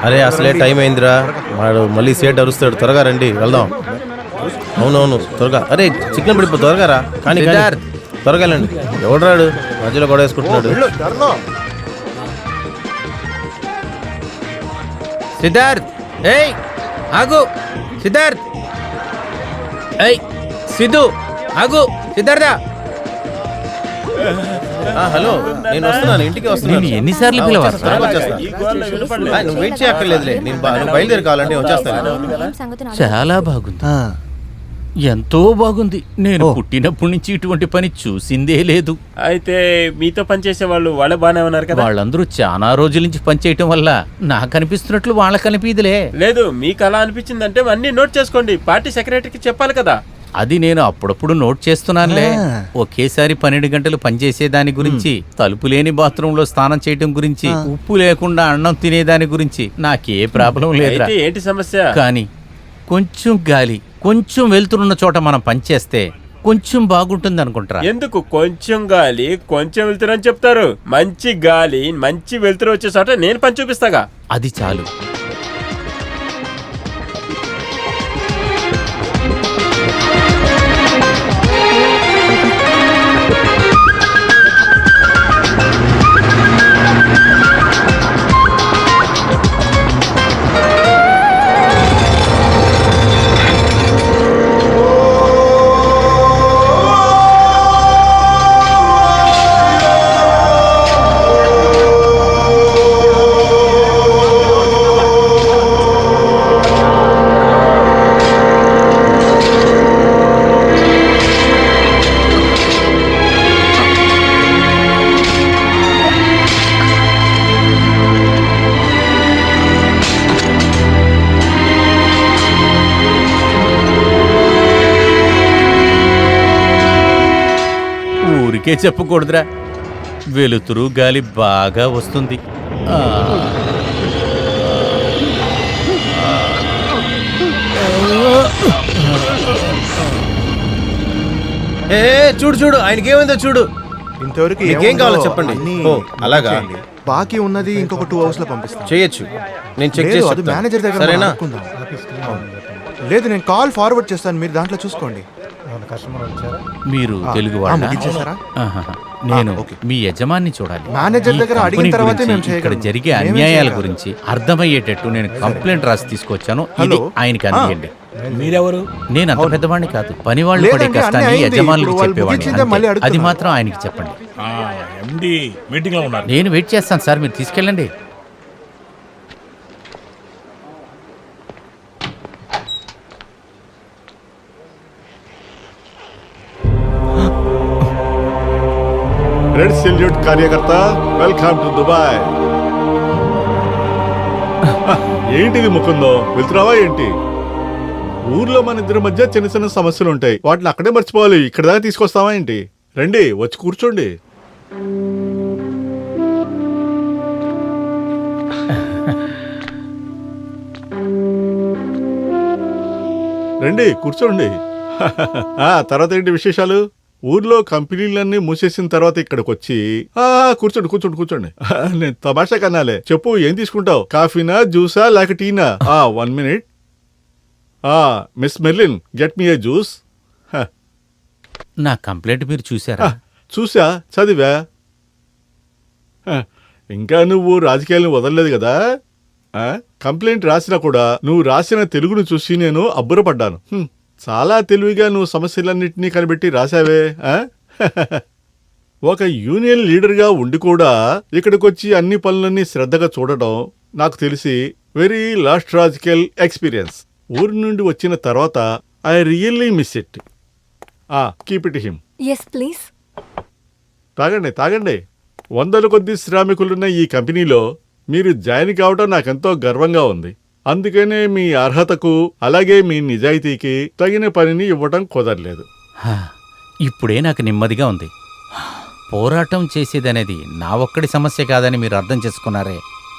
అరే అసలే టైం అయిందిరా, వాడు మళ్ళీ సేట్ అరుస్తాడు. త్వరగా రండి, వెళ్దాం. అవునవును, త్వరగా. అరే చికెన్ పడిపో, త్వరగా రా. కానీ త్వరగా వెళ్ళండి. ఎవడు మధ్యలో గొడవ వేసుకుంటున్నాడు. సిద్ధార్థ్, ఏయ్ ఆగు. సిద్ధార్థ్, ఏయ్ సిద్ధు, ఆగు. సిద్ధార్థ, హలో, నేను వస్తున్నాను, ఇంటికి వస్తున్నాను. ఎన్నిసార్లు పిలవాలి? నువ్వు వెయిట్ చేయక్కర్లేదులే, నువ్వు బయలుదేరి కావాలంటే వచ్చేస్తాను. చాలా బాగుంది, ఎంతో బాగుంది. నేను పుట్టినప్పటి నుంచి ఇటువంటి పని చూసిందే లేదు. అయితే మీతో పనిచేసే వాళ్ళే బాగానే ఉన్నారు కదా? వాళ్ళందరూ చాలా రోజుల నుంచి పనిచేయటం వల్ల నాకు అనిపిస్తున్నట్లు వాళ్ళకి అనిపిదిలే. లేదు, మీకు అలా అనిపించిందంటే అన్ని నోట్ చేసుకోండి, పార్టీ సెక్రటరీకి చెప్పాలి కదా. అది నేను అప్పుడప్పుడు నోట్ చేస్తున్నానులే. ఒకేసారి 12 గంటలు పనిచేసే దాని గురించి, తలుపు లేని బాత్రూమ్ లో స్నానం చేయటం గురించి, ఉప్పు లేకుండా అన్నం తినేదాని గురించి నాకే ప్రాబ్లం లేదు. ఏంటి సమస్య? కానీ కొంచెం గాలి, కొంచెం వెళ్తున్న చోట మనం పనిచేస్తే కొంచెం బాగుంటుంది అనుకుంటారా? ఎందుకు కొంచెం గాలి కొంచెం వెళ్తురు అని చెప్తారు? మంచి గాలి మంచి వెళ్తురు వచ్చే చోట నేను పని చూపిస్తాగా. అది చాలు. ఊరికే చెప్పకూడదురా, వెలుతురు గాలి బాగా వస్తుంది. చూడు చూడు, ఆయనకి ఏమైందో చూడు. ఇంతవరకు ఏం కావాలో చెప్పండి. అలాగా, బాకీ ఉన్నది ఇంకొక 2 hours లో పంపిస్తాను. చేయొచ్చు, నేను చెక్ చేసి చెప్తాను. మేనేజర్ దగ్గర సరేనా? లేదు, నేను కాల్ ఫార్వర్డ్ చేస్తాను, మీరు దాంట్లో చూసుకోండి. మీరు తెలుగు వాళ్ళ? నేను మీ యజమాన్ని చూడాలి. మేనేజర్ దగ్గర అడిగిన తర్వాతే మేము ఇక్కడ చేయగలం. జరిగే అన్యాయాల గురించి అర్థమయ్యేటట్టు నేను కంప్లైంట్ రాసి తీసుకొచ్చాను. ఇది ఆయనకి అందియండి. మీరెవరు? నేను అంత పెద్దవాడిని కాదు, పని వాళ్ళు పడే లేదండి, కష్టాన్ని అన్నీ అయింది. యజమానులకు ఇప్పుడు వాళ్ళు చెప్పేవాడిని ముగించిందే మళ్ళీ అంతే. అది అడుగుతున్నారు. మాత్రం ఆయనకి చెప్పండి. ఎండి మీటింగ్ లో ఉన్నారు. నేను వెయిట్ చేస్తాను సార్, మీరు తీసుకెళ్ళండి. రెడ్ సెల్యూట్ కార్యకర్త, వెల్కమ్ టు దుబాయ్. ఏంటిది ముకుందో, వెళ్తున్నావా ఏంటి? ఊర్లో మన ఇద్దరి మధ్య చిన్న చిన్న సమస్యలు ఉంటాయి, వాటిని అక్కడే మర్చిపోవాలి. ఇక్కడ దాకా తీసుకొస్తావా ఏంటి? రండి, వచ్చి కూర్చోండి. రండి కూర్చోండి. తర్వాత ఏంటి విశేషాలు? ఊర్లో కంపెనీలన్నీ మూసేసిన తర్వాత ఇక్కడికి వచ్చి కూర్చోండి కూర్చోండి కూర్చోండి. నేను తమాషా కన్నాలే. చెప్పు, ఏం తీసుకుంటావు? కాఫీనా, జ్యూసా, లేక టీనా? 1 minute. Miss Merlin, get me a juice. నా కంప్లైంట్ మీరు చూసారా? చూసా, చదివా. ఇంకా నువ్వు రాజకీయాలను వదలలేదు కదా. కంప్లైంట్ రాసినా కూడా నువ్వు రాసిన తెలుగును చూసి నేను అబ్బురపడ్డాను. చాలా తెలివిగా నువ్వు సమస్యలన్నింటినీ కనిపెట్టి రాశావే. ఒక యూనియన్ లీడర్గా ఉండి కూడా ఇక్కడికొచ్చి అన్ని పనులన్నీ శ్రద్ధగా చూడటం నాకు తెలిసి వెరీ లాజికల్ ఎక్స్పీరియన్స్. ఊరి నుండి వచ్చిన తర్వాత I really miss it. Keep it him. Yes please. తాగండి తాగండి. 100 కొద్ది శ్రామికులున్న ఈ కంపెనీలో మీరు జాయిన్ కావటం నాకెంతో గర్వంగా ఉంది. అందుకనే మీ అర్హతకు అలాగే మీ నిజాయితీకి తగిన పనిని ఇవ్వటం కుదరలేదు. ఇప్పుడే నాకు నెమ్మదిగా ఉంది. పోరాటం చేసేదనేది నా ఒక్కడి సమస్య కాదని మీరు అర్థం చేసుకున్నారే,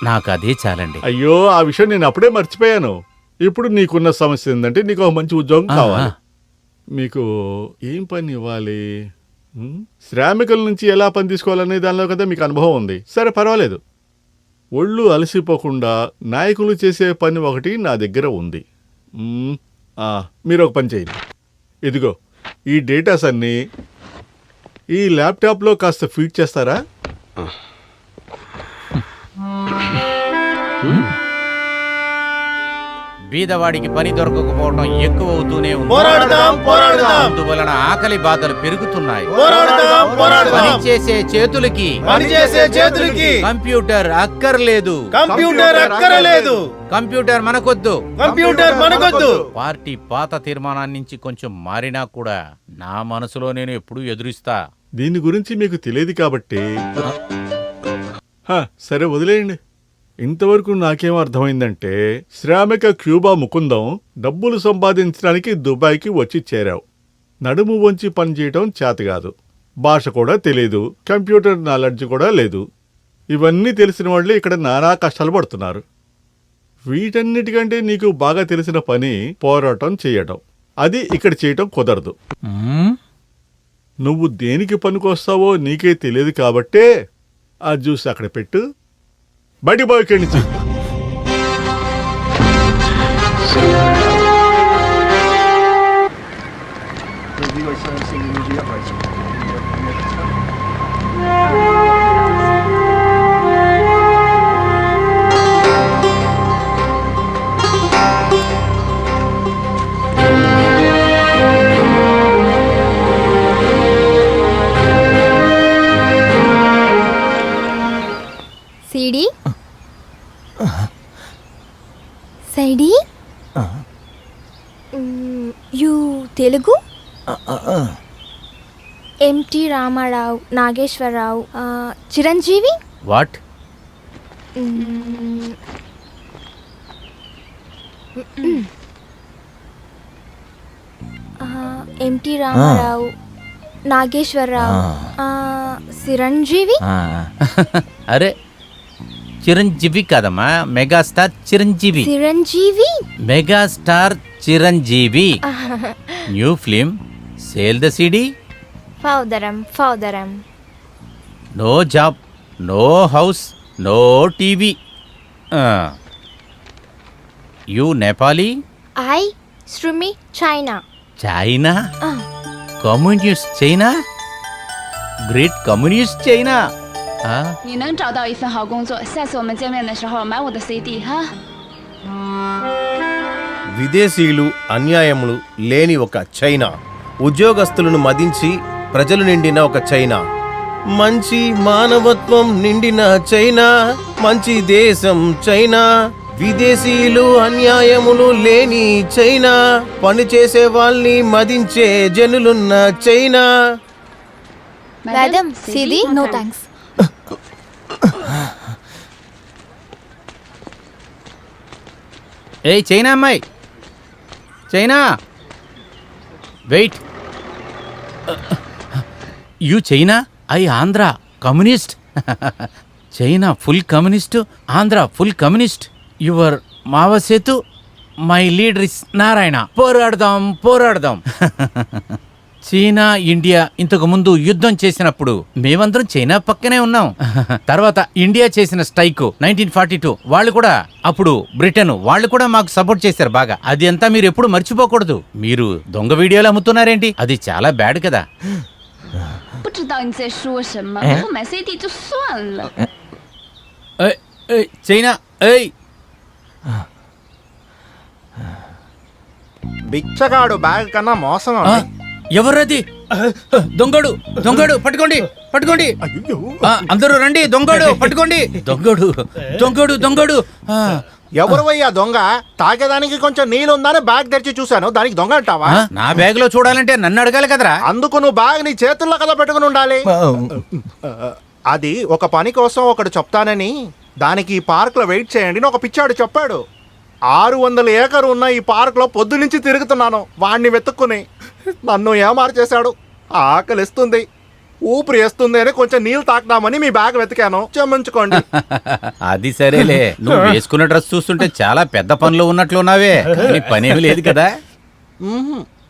నాకు అదే చాలండి. అయ్యో, ఆ విషయం నేను అప్పుడే మర్చిపోయాను. ఇప్పుడు నీకున్న సమస్య ఏంటంటే నీకు ఒక మంచి ఉద్యోగం కావాలి. మీకు ఏం పని ఇవ్వాలి? శ్రామికుల నుంచి ఎలా పని తీసుకోవాలనే దానిలో కదా మీకు అనుభవం ఉంది. సరే పర్వాలేదు, ఒళ్ళు అలసిపోకుండా నాయకులు చేసే పని ఒకటి నా దగ్గర ఉంది. మీరు ఒక పని చేయండి. ఇదిగో ఈ డేటాస్ అన్నీ ఈ ల్యాప్టాప్లో కాస్త ఫీడ్ చేస్తారా? బీదవాడికి పని దొరకకపోవడం ఎక్కువ అవుతూనే ఉంది. పోరాడదాం, పోరాడదాం. అందువలన ఆకలి బాధలు పెరుగుతున్నాయి. పోరాడదాం, పోరాడదాం. పనిచేసే చేతులకి పనిచేసే చేతులకి కంప్యూటర్ అక్కర్లేదు. కంప్యూటర్ అక్కరలేదు. కంప్యూటర్ మనకొద్దు. కంప్యూటర్ మనకొద్దు. పార్టీ పాత తీర్మానాన్ని నుంచి కొంచెం మారినా కూడా నా మనసులో నేను ఎప్పుడూ ఎదురిస్తా. దీని గురించి మీకు తెలియదు కాబట్టి సరే వదిలేయండి. ఇంతవరకు నాకేం అర్థమైందంటే శ్రామిక క్యూబా ముకుందం డబ్బులు సంపాదించడానికి దుబాయ్కి వచ్చి చేరావు. నడుము వంచి పనిచేయటం చేతగాదు, భాష కూడా తెలీదు, కంప్యూటర్ నాలెడ్జ్ కూడా లేదు. ఇవన్నీ తెలిసిన వాళ్ళే ఇక్కడ నానా కష్టాలు పడుతున్నారు. వీటన్నిటికంటే నీకు బాగా తెలిసిన పని పోరాటం చేయటం. అది ఇక్కడ చేయటం కుదరదు. నువ్వు దేనికి పనికొస్తావో నీకే తెలియదు కాబట్టే ఆ జ్యూస్ అక్కడ పెట్టు, బయటికి పోయి ఇక్కడి నుంచి. సిడి సైడి యు తెలుగు ఎంటి రామారావు, నాగేశ్వరరావు, చిరంజీవి. వాట్? ఎంటి రామారావు, నాగేశ్వరరావు, చిరంజీవి. అరే చిరంజీవి కాదమ్మా, megastar Chiranjeevi. Chiranjeevi megastar Chiranjeevi. New film, sale the CD. ఫౌదరం. No job, no house, no TV. You Nepali? I శ్రుమి China. China? Communist China? Great communist China CD 哈。విదేశీయులు, అన్యాయములు లేని ఒక చైనా, ఉద్యోగస్తులను మదించి ప్రజలు నిండిన ఒక చైనా, మంచి మానవత్వం నిండిన చైనా, మంచి దేశం చైనా. విదేశీయులు, అన్యాయములు లేని చైనా, పనిచేసే వాళ్ళని మదించే జనులున్న China. Madam CD no thanks. ఏ చైనా అమ్మాయి, China, wait. You China, I Andhra communist. China full communist, Andhra full communist. Your మావసేతు, మై లీడర్ ఇస్ నారాయణ. పోరాడదాం. చైనా ఇండియా ఇంతకు ముందు యుద్ధం చేసినప్పుడు మేమందరం చైనా పక్కనే ఉన్నాం. తర్వాత ఇండియా చేసిన స్ట్రైక్ 1942, వాళ్ళు కూడా, అప్పుడు బ్రిటన్ వాళ్ళు కూడా మాకు సపోర్ట్ చేశారు బాగా. అది అంతా మీరు ఎప్పుడు మర్చిపోకూడదు. మీరు దొంగ వీడియోలు అమ్ముతున్నారేంటి? అది చాలా బ్యాడ్ కదా. 不知道你在说什么，不买 CD 就算了。చైనా, బిచ్చగాడు బ్యాగ్ కన్నా మోసం. ఎవరది? దొంగడు పట్టుకోండి. అందరూ రండి, దొంగడు పట్టుకోండి. దొంగడు. ఎవరువయ్యా దొంగ? తాగేదానికి కొంచెం నీళ్ళుందని బ్యాగ్ తెరిచి చూశాను, దానికి దొంగ అంటావా? నా బ్యాగ్ లో చూడాలంటే నన్ను అడగాలి కదరా. అందుకు నువ్వు బ్యాగ్ నీ చేతుల్లో కదా పెట్టుకుని ఉండాలి. అది ఒక పని కోసం ఒకడు చెప్తానని దానికి ఈ పార్క్ లో వెయిట్ చేయండి అని ఒక పిచ్చాడు చెప్పాడు. 600 ఏకరు ఉన్న ఈ పార్క్ లో పొద్దు నుంచి తిరుగుతున్నాను వాడిని వెతుక్కుని. నన్ను ఏమార్చేశాడు. ఆకలిస్తుంది, ఊపిరి వేస్తుంది అని కొంచెం నీళ్ళు తాకుదామని మీ బ్యాగ్ వెతికాను, క్షమించుకోండి. అది సరేలే, నువ్వు వేసుకున్న డ్రెస్ చూస్తుంటే చాలా పెద్ద పనిలో ఉన్నట్లున్నావే. పనేమి లేదు కదా.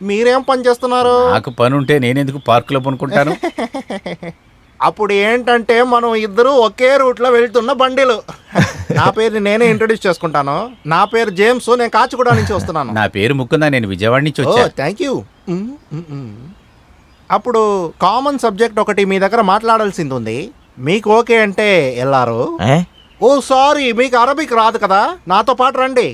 మీరేం పని చేస్తున్నారు? నాకు పని ఉంటే నేనెందుకు పార్కులో పనుకుంటాను? అప్పుడు ఏంటంటే మనం ఇద్దరు ఒకే రూట్ లో వెళ్తున్న బండిలు. నా పేరుని నేనే ఇంట్రొడ్యూస్ చేసుకుంటాను. నా పేరు జేమ్స్, నేను కాచిగూడ నుంచి వస్తున్నాను. నా పేరు ముకుందా, నేను విజయవాడ నుంచి ఓ వచ్చా. Thank you. అప్పుడు కామన్ సబ్జెక్ట్ ఒకటి మీ దగ్గర మాట్లాడాల్సింది ఉంది. మీకు ఓకే అంటే వెళ్ళారు. ఓ సారీ, మీకు అరబిక్ రాదు కదా, నాతో పాటు రండి.